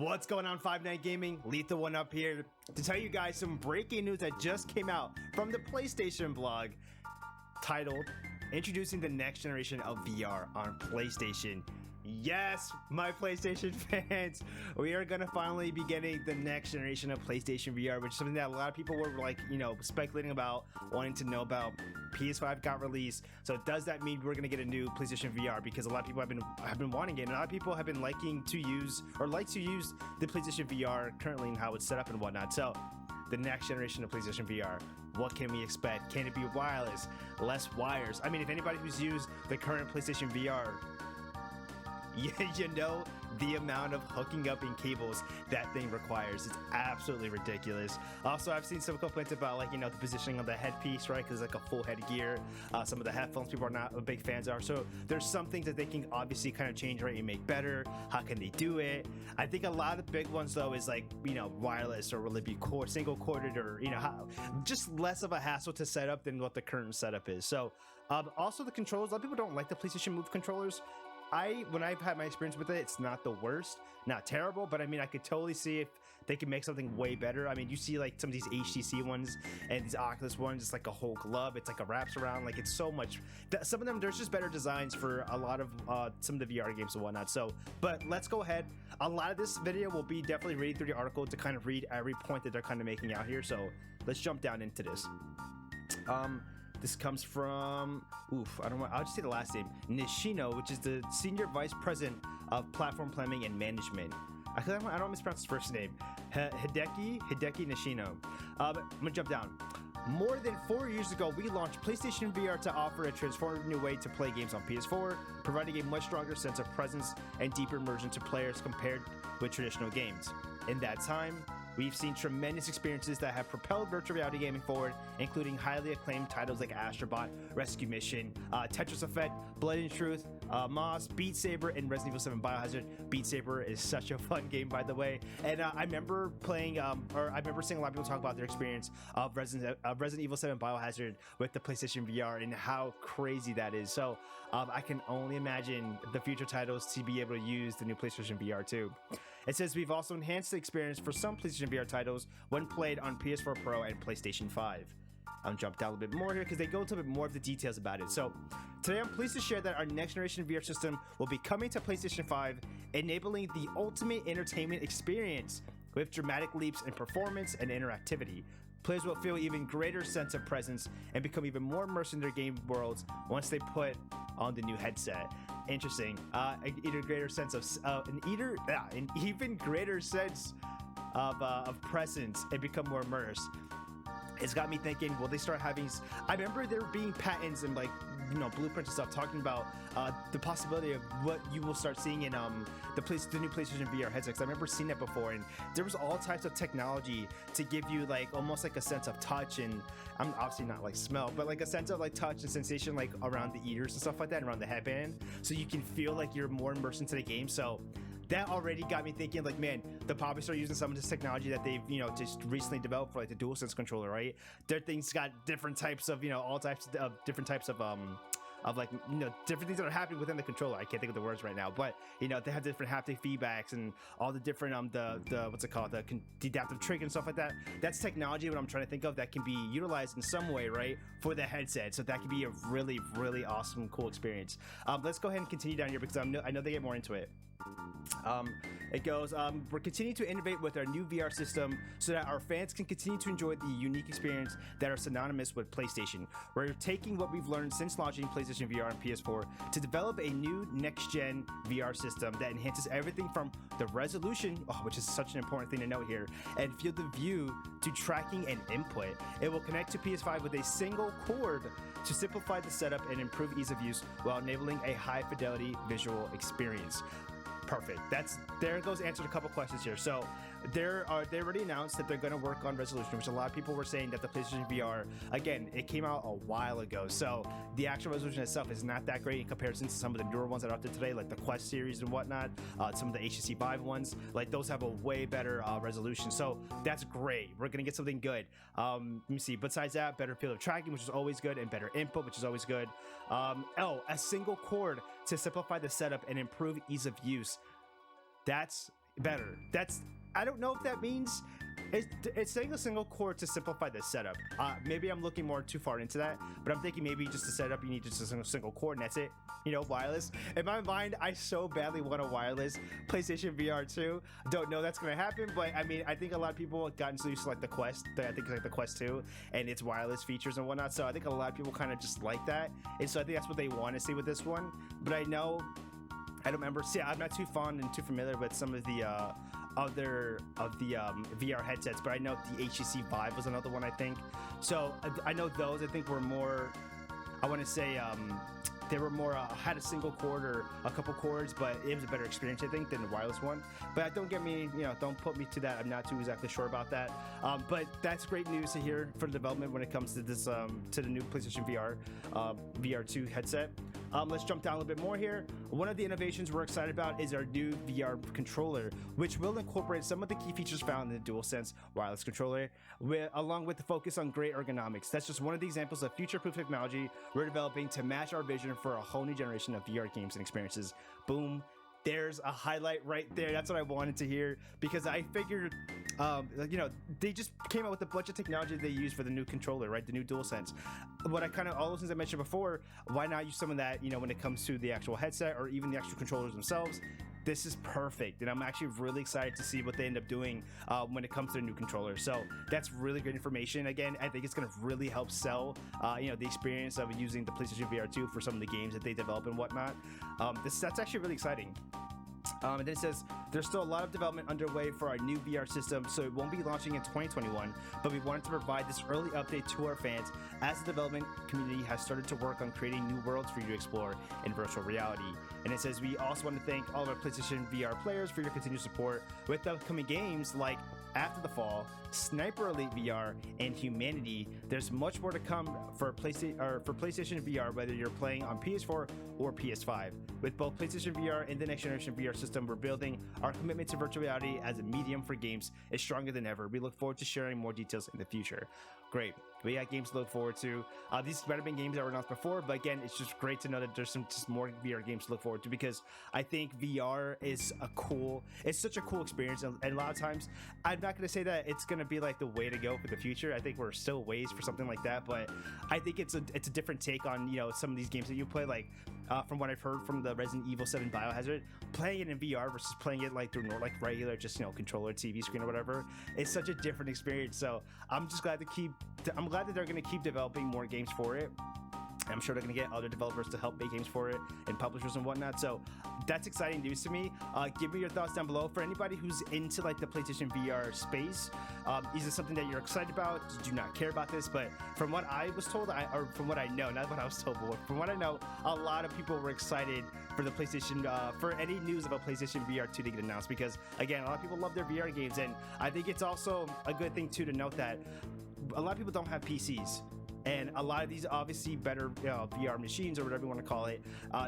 What's going on, 5-9 Gaming? Lethal One up here to tell you guys some breaking news that just came out from the PlayStation blog titled Introducing the Next Generation of VR on PlayStation. Yes, my PlayStation fans, we are going to finally be getting the next generation of PlayStation VR, which is something that a lot of people were speculating about, wanting to know about. PS5 got released, so does that mean we're going to get a new PlayStation VR? Because a lot of people have been wanting it, and a lot of people have been liking to use the PlayStation VR currently and how it's set up and whatnot. So the next generation of PlayStation VR, what can we expect? Can it be wireless, less wires? I mean, if anybody who's used the current PlayStation VR, you know the amount of hooking up in cables that thing requires. It's absolutely ridiculous. Also, I've seen some complaints about the positioning of the headpiece, right? Because it's like a full headgear. Some of the headphones people are not big fans of. So there's some things that they can obviously kind of change, right, and make better. How can they do it? I think a lot of the big ones though is wireless, or will it be single corded, or just less of a hassle to set up than what the current setup is. So also the controllers, a lot of people don't like the PlayStation Move controllers. When I've had my experience with it, it's not the worst, not terrible, but I mean, I could totally see if they could make something way better. I mean, you see some of these HTC ones and these Oculus ones, it's like a whole glove, it's like a wraps around, it's so much. Some of them, there's just better designs for a lot of some of the VR games and whatnot. So, but let's go ahead. A lot of this video will be definitely reading through the article to kind of read every point that they're kind of making out here. So let's jump down into this. This comes from, I'll just say the last name, Nishino, which is the Senior Vice President of Platform Planning and Management. I don't mispronounce his first name. Hideki Nishino. I'm gonna jump down. More than 4 years ago, we launched PlayStation VR to offer a transformative new way to play games on PS4, providing a much stronger sense of presence and deeper immersion to players compared with traditional games. In that time, we've seen tremendous experiences that have propelled virtual reality gaming forward, including highly acclaimed titles like Astrobot, Rescue Mission, Tetris Effect, Blood and Truth, Moss, Beat Saber, and Resident Evil 7 Biohazard. Beat Saber is such a fun game, by the way. And I remember playing, I remember seeing a lot of people talk about their experience of Resident Evil 7 Biohazard with the PlayStation VR and how crazy that is. So I can only imagine the future titles to be able to use the new PlayStation VR too. It says we've also enhanced the experience for some PlayStation VR titles when played on PS4 Pro and PlayStation 5. I'll jump down a little bit more here because they go into a bit more of the details about it. So today I'm pleased to share that our next generation VR system will be coming to PlayStation 5, enabling the ultimate entertainment experience with dramatic leaps in performance and interactivity. Players will feel even greater sense of presence and become even more immersed in their game worlds once they put on the new headset. Interesting. An even greater sense of presence and become more immersed. It's got me thinking, will they start having... I remember there being patents and blueprints and stuff talking about the possibility of what you will start seeing in the new PlayStation VR headsets. I remember seeing that before, and there was all types of technology to give you almost a sense of touch, and I'm obviously not smell, but a sense of touch and sensation around the ears and stuff like that, and around the headband, so you can feel you're more immersed into the game. So that already got me thinking, man, they'll probably start using some of this technology that they've, just recently developed for the DualSense controller, right? Their things got different types of, all types of different types of different things that are happening within the controller. I can't think of the words right now, but they have different haptic feedbacks and all the different the what's it called, the adaptive trigger and stuff like that. That's technology what I'm trying to think of that can be utilized in some way, right, for the headset. So that could be a really, really awesome, cool experience. Let's go ahead and continue down here because I know they get more into it. It goes, we're continuing to innovate with our new VR system so that our fans can continue to enjoy the unique experience that are synonymous with PlayStation. We're taking what we've learned since launching PlayStation VR and PS4 to develop a new next-gen VR system that enhances everything from the resolution, which is such an important thing to note here, and field of view to tracking and input. It will connect to PS5 with a single cord to simplify the setup and improve ease of use while enabling a high-fidelity visual experience. Perfect. There goes answered a couple questions here. So they already announced that they're going to work on resolution, which a lot of people were saying that the PlayStation VR, again, it came out a while ago, so the actual resolution itself is not that great in comparison to some of the newer ones that are out there today, like the Quest series and whatnot. Some of the HTC Vive ones, those have a way better resolution, so that's great. We're gonna get something good. Let me see. Besides that, better field of tracking, which is always good, and better input, which is always good. A single cord to simplify the setup and improve ease of use. That's better. I don't know if that means it's saying a single core to simplify the setup. Maybe I'm looking more too far into that, but I'm thinking maybe just to set up you need just a single core and that's it. You know, wireless. In my mind, I so badly want a wireless PlayStation VR 2. Don't know that's gonna happen, but I mean, I think a lot of people have gotten so used to like the Quest. I think like the Quest 2 and its wireless features and whatnot. So I think a lot of people kind of just like that, and so I think that's what they want to see with this one. But I don't remember. See, I'm not too fond and too familiar with some of the other of the VR headsets, but I know the HTC Vive was another one, I think. So I know those I think were more, I want to say they were more had a single cord or a couple cords, but it was a better experience I think than the wireless one. But don't get me, don't put me to that. I'm not too exactly sure about that. But that's great news to hear for the development when it comes to this to the new PlayStation VR VR2 headset. Let's jump down a little bit more here. One of the innovations we're excited about is our new VR controller, which will incorporate some of the key features found in the DualSense wireless controller, along with the focus on great ergonomics. That's just one of the examples of future-proof technology we're developing to match our vision for a whole new generation of VR games and experiences. Boom. There's a highlight right there. That's what I wanted to hear, because I figured, they just came out with a bunch of technology they use for the new controller, right? The new DualSense. All those things I mentioned before, why not use some of that, when it comes to the actual headset or even the actual controllers themselves? This is perfect, and I'm actually really excited to see what they end up doing when it comes to their new controller. So that's really great information. Again, I think it's going to really help sell, the experience of using the PlayStation VR 2 for some of the games that they develop and whatnot. That's actually really exciting. And then it says there's still a lot of development underway for our new VR system, so it won't be launching in 2021, but we wanted to provide this early update to our fans as the development community has started to work on creating new worlds for you to explore in virtual reality. And it says we also want to thank all of our PlayStation VR players for your continued support with upcoming games like After the Fall, Sniper Elite VR, and Humanity. There's much more to come for PlayStation VR, whether you're playing on PS4 or PS5. With both PlayStation VR and the next generation VR system we're building, our commitment to virtual reality as a medium for games is stronger than ever. We look forward to sharing more details in the future. Great. We got games to look forward to. These might have been games that were announced before, but again, it's just great to know that there's just more VR games to look forward to, because I think VR is it's such a cool experience. And a lot of times, I'm not going to say that it's going to be like the way to go for the future. I think we're still ways for something like that, but I think it's a different take on, some of these games that you play, like from what I've heard from the Resident Evil 7 Biohazard, playing it in VR versus playing it like through regular, just, controller, TV screen or whatever. It's such a different experience. So I'm just glad that they're going to keep developing more games for it. I'm sure they're going to get other developers to help make games for it and publishers and whatnot. So that's exciting news to me. Give me your thoughts down below. For anybody who's into like the PlayStation VR space, is this something that you're excited about? Did you not care about this? But from what I was told, or from what I know, not what I was told, but from what I know, a lot of people were excited for the PlayStation, for any news about PlayStation VR 2 to get announced, because again, a lot of people love their VR games, and I think it's also a good thing too to note that a lot of people don't have PCs. And a lot of these obviously better VR machines, or whatever you want to call it,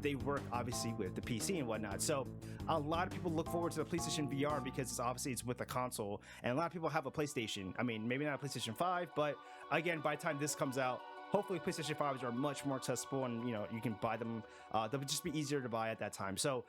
they work obviously with the PC and whatnot. So a lot of people look forward to the PlayStation VR because it's with a console, and a lot of people have a PlayStation. I mean, maybe not a PlayStation 5, but again, by the time this comes out, hopefully PlayStation 5s are much more accessible, and you can buy them. They'll just be easier to buy at that time. So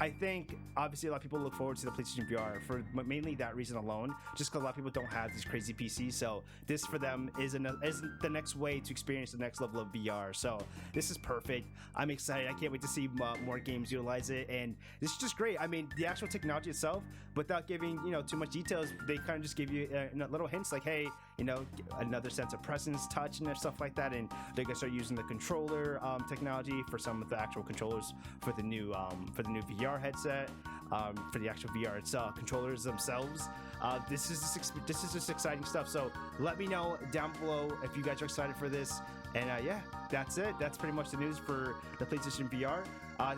I think obviously a lot of people look forward to the PlayStation VR for mainly that reason alone, just because a lot of people don't have these crazy PCs. So this for them is the next way to experience the next level of VR. So this is perfect. I'm excited. I can't wait to see more games utilize it, and this is just great. I mean, the actual technology itself, without giving too much details, they kind of just give you little hints like, hey, another sense of presence, touch, and stuff like that. And they're gonna start using the controller technology for some of the actual controllers for the new VR headset, for the actual VR itself, controllers themselves. This is just exciting stuff. So let me know down below if you guys are excited for this. And yeah, that's it. That's pretty much the news for the PlayStation VR.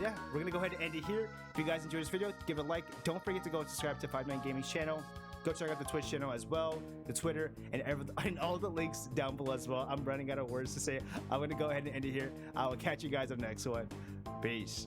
Yeah, we're gonna go ahead and end it here. If you guys enjoyed this video, give it a like. Don't forget to go and subscribe to 5-9 Gaming's channel. Go check out the Twitch channel as well, the Twitter, and all the links down below as well. I'm running out of words to say. I'm going to go ahead and end it here. I will catch you guys on the next one. Peace.